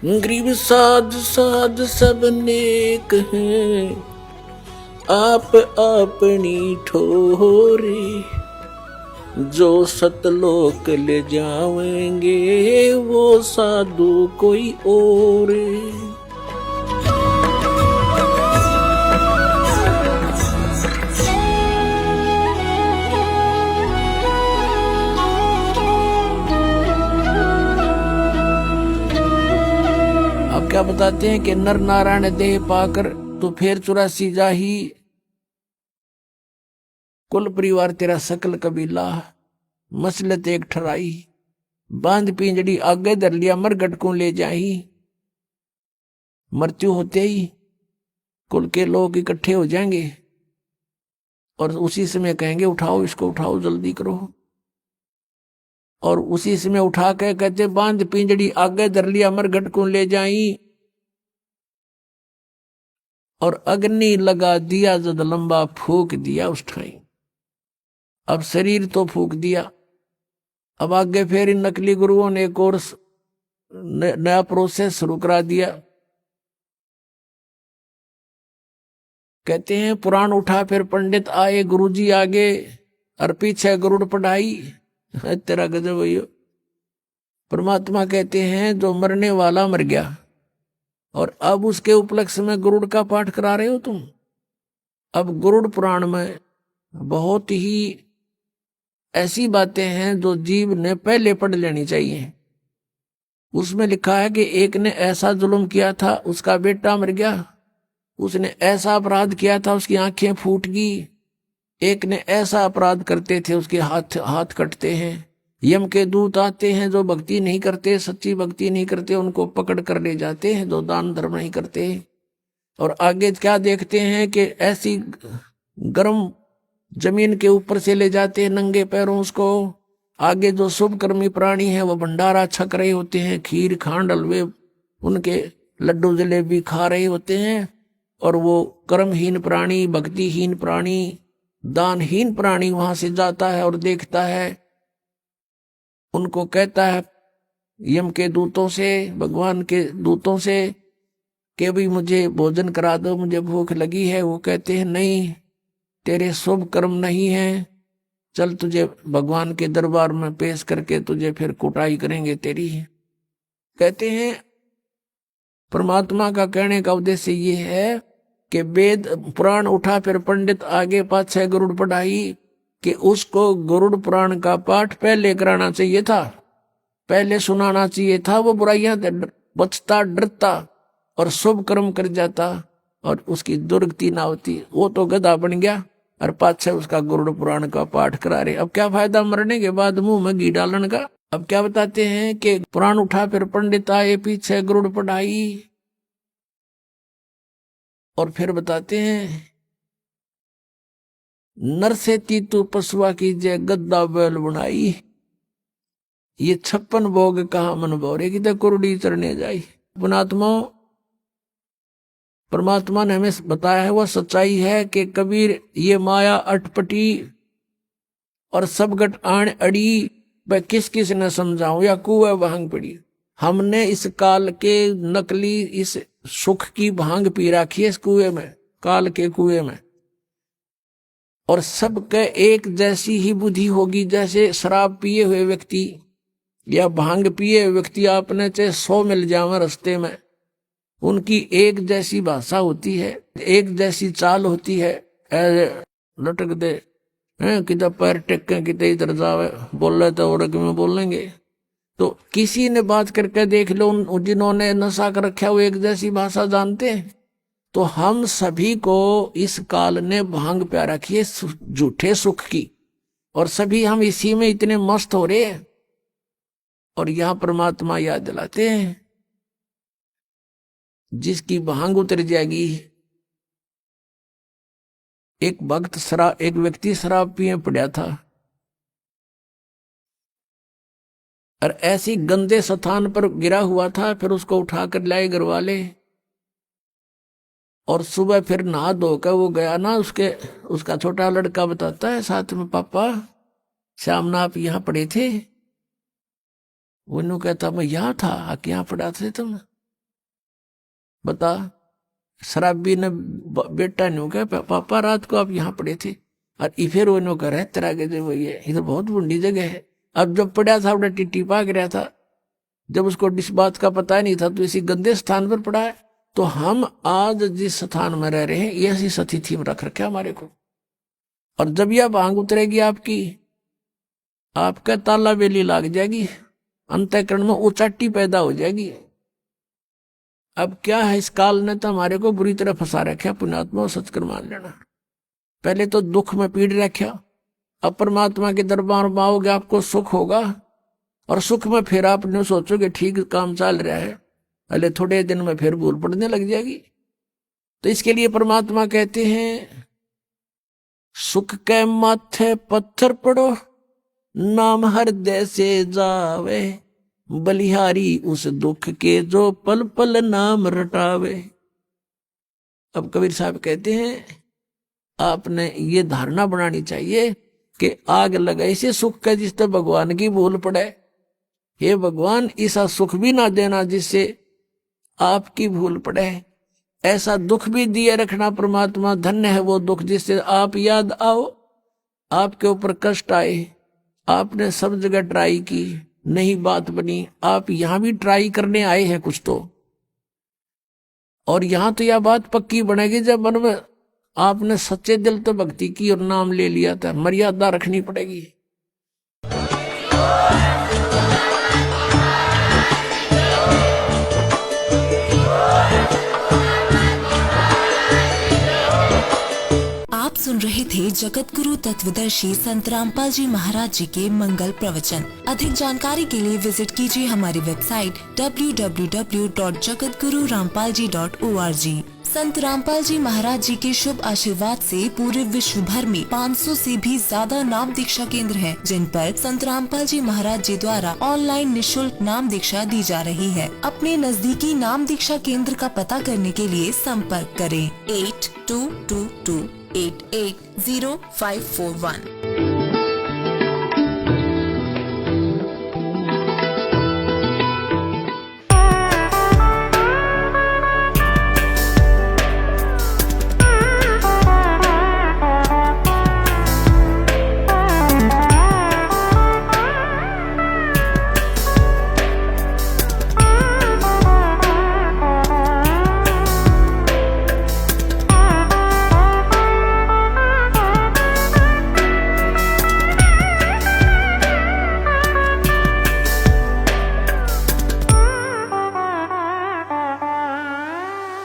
गरीब साध साध सब नेक हैं, आप अपनी ठोरे। जो सतलोक ले जावेंगे वो साधु कोई और। अब क्या बताते हैं कि नर नारायण देह पाकर तो फिर 84 जाही, कुल परिवार तेरा सकल कबीला, मसलत एक ठराई। बांध पिंजड़ी आगे धर लिया, मरगट को ले जाही। मृत्यु होते ही कुल के लोग इकट्ठे हो जाएंगे और उसी समय कहेंगे उठाओ इसको, उठाओ जल्दी करो। और उसी समय उठा के कहते बांध पिंजड़ी आगे धर लिया, मरगट को ले जाई। और अग्नि लगा दिया जद लंबा, फूक दिया उस ठाई। अब शरीर तो फूक दिया, अब आगे फिर इन नकली गुरुओं ने एक और नया प्रोसेस शुरू करा दिया। कहते हैं पुराण उठा फिर पंडित आए, गुरुजी आगे और पीछे गरुड़ पढ़ाई। तेरा गजब भैया। परमात्मा कहते हैं जो मरने वाला मर गया और अब उसके उपलक्ष्य में गरुड़ का पाठ करा रहे हो तुम। अब गरुड़ पुराण में बहुत ही ऐसी बातें हैं जो जीव ने पहले पढ़ लेनी चाहिए। उसमें लिखा है कि एक ने ऐसा जुल्म किया था, उसका बेटा मर गया। उसने ऐसा अपराध किया था, उसकी आंखें फूट गई। एक ने ऐसा अपराध करते थे, उसके हाथ कटते हैं। यम के दूत आते हैं, जो भक्ति नहीं करते, सच्ची भक्ति नहीं करते, उनको पकड़ कर ले जाते हैं, जो दान धर्म नहीं करते। और आगे क्या देखते हैं कि ऐसी गर्म जमीन के ऊपर से ले जाते हैं नंगे पैरों उसको। आगे जो शुभ कर्मी प्राणी है वो भंडारा छक रहे होते हैं, खीर खांड हलवे उनके लड्डू जलेबी खा रहे होते हैं। और वो कर्महीन प्राणी, भक्तिहीन प्राणी, दानहीन प्राणी वहां से जाता है और देखता है। उनको कहता है यम के दूतों से, भगवान के दूतों से कि भी मुझे भोजन करा दो, मुझे भूख लगी है। वो कहते हैं नहीं, तेरे शुभ कर्म नहीं है, चल तुझे भगवान के दरबार में पेश करके तुझे फिर कुटाई करेंगे तेरी। कहते हैं परमात्मा का कहने का उद्देश्य ये है कि वेद पुराण उठा फिर पंडित आगे पाछे गरुड़ पढ़ाई, कि उसको गरुड़ पुराण का पाठ पहले कराना चाहिए था, पहले सुनाना चाहिए था। वो बुराइयां बचता, डरता और शुभ कर्म कर जाता और उसकी दुर्गति ना होती। वो तो गधा बन गया और पाछे उसका गरुड़ पुराण का पाठ करा रहे। अब क्या फायदा मरने के बाद मुंह में घी डालन का। अब क्या बताते हैं कि पुराण उठा फिर पंडित आए, पीछे गरुड़ पढ़ाई। और फिर बताते हैं नर से तीतु पशुआ की जय, गद्दा बैल बुनाई। ये 56 भोग कहा मन भोरे की कुरडी चरने जाई। पुणात्मा परमात्मा ने हमें बताया है, वह सच्चाई है कि कबीर ये माया अटपटी और सब गट आण अड़ी, वह किस किस ने समझाऊं या कुएं भांग पड़ी। हमने इस काल के नकली इस सुख की भांग पी रखी है इस कुएं में, काल के कुएं में। और सबके एक जैसी ही बुद्धि होगी। जैसे शराब पिए हुए व्यक्ति या भांग पिए हुए व्यक्ति आपने चाहे 100 मिल जावे रास्ते में, उनकी एक जैसी भाषा होती है, एक जैसी चाल होती है। लटक दे किधर पैर टेक किधर इधर जावे, बोल रहे तो और में बोलेंगे। तो किसी ने बात करके देख लो, जिन्होंने नशा कर रखा वो एक जैसी भाषा जानते हैं। तो हम सभी को इस काल ने भांग प्या रखी है झूठे सुख की, और सभी हम इसी में इतने मस्त हो रहे हैं। और यहां परमात्मा याद दिलाते हैं जिसकी भांग उतर जाएगी। एक व्यक्ति शराब पिए पड़ा था और ऐसी गंदे स्थान पर गिरा हुआ था। फिर उसको उठाकर लाए घर वाले और सुबह फिर नहा धोकर वो गया ना, उसका छोटा लड़का बताता है साथ में, पापा शाम ना आप यहाँ पड़े थे। वो कहता मैं यहाँ था, यहाँ पड़ा थे तुम। बता, शराबी ने बेटा ने कहा पापा रात को आप यहाँ पड़े थे, और फिर वो कह रहे तेरा गजब वही है, इधर बहुत बुढ़ी जगह है। अब जब पड़ा था उन्हें टिट्टी पाक रहा था, जब उसको इस बात का पता नहीं था तो इसी गंदे स्थान पर पड़ा है। तो हम आज जिस स्थान में रह रहे हैं ये ऐसी सतिथि में रख रखे हमारे को, और जब यह भांग उतरेगी आपकी, आपका ताला बेली लाग जाएगी, अंतःकरण में उचाटी पैदा हो जाएगी। अब क्या है, इस काल ने तो हमारे को बुरी तरह फंसा रखा। पुण्यात्मा सचकर मान लेना, पहले तो दुख में पीड़ रखा, अब परमात्मा के दरबार में आओगे आपको सुख होगा, और सुख में फिर आपने सोचोगे ठीक काम चल रहा है, पहले थोड़े दिन में फिर भूल पड़ने लग जाएगी। तो इसके लिए परमात्मा कहते हैं सुख के माथे पत्थर पड़ो, नाम हृदय से जावे, बलिहारी उस दुख के जो पल पल नाम रटावे। अब कबीर साहब कहते हैं आपने ये धारणा बनानी चाहिए कि आग लगाई से सुख का जिससे भगवान की भूल पड़े, हे भगवान ऐसा सुख भी ना देना जिससे आपकी भूल पड़े, ऐसा दुख भी दिए रखना परमात्मा, धन्य है वो दुख जिससे आप याद आओ, आपके ऊपर कष्ट आए, आपने सब जगह ट्राई की नहीं बात बनी, आप यहां भी ट्राई करने आए हैं कुछ तो, और यहां तो यह बात पक्की बनेगी जब मन में आपने सच्चे दिल तो भक्ति की और नाम ले लिया था। मर्यादा रखनी पड़ेगी। आप सुन रहे थे जगत गुरु तत्वदर्शी संत रामपाल जी महाराज जी के मंगल प्रवचन। अधिक जानकारी के लिए विजिट कीजिए हमारी वेबसाइट www.jagatgururampalji.org। संत रामपाल जी महाराज जी के शुभ आशीर्वाद से पूरे विश्व भर में 500 से भी ज्यादा नाम दीक्षा केंद्र हैं, जिन पर संत रामपाल जी महाराज जी द्वारा ऑनलाइन निशुल्क नाम दीक्षा दी जा रही है। अपने नजदीकी नाम दीक्षा केंद्र का पता करने के लिए संपर्क करें 8222880541।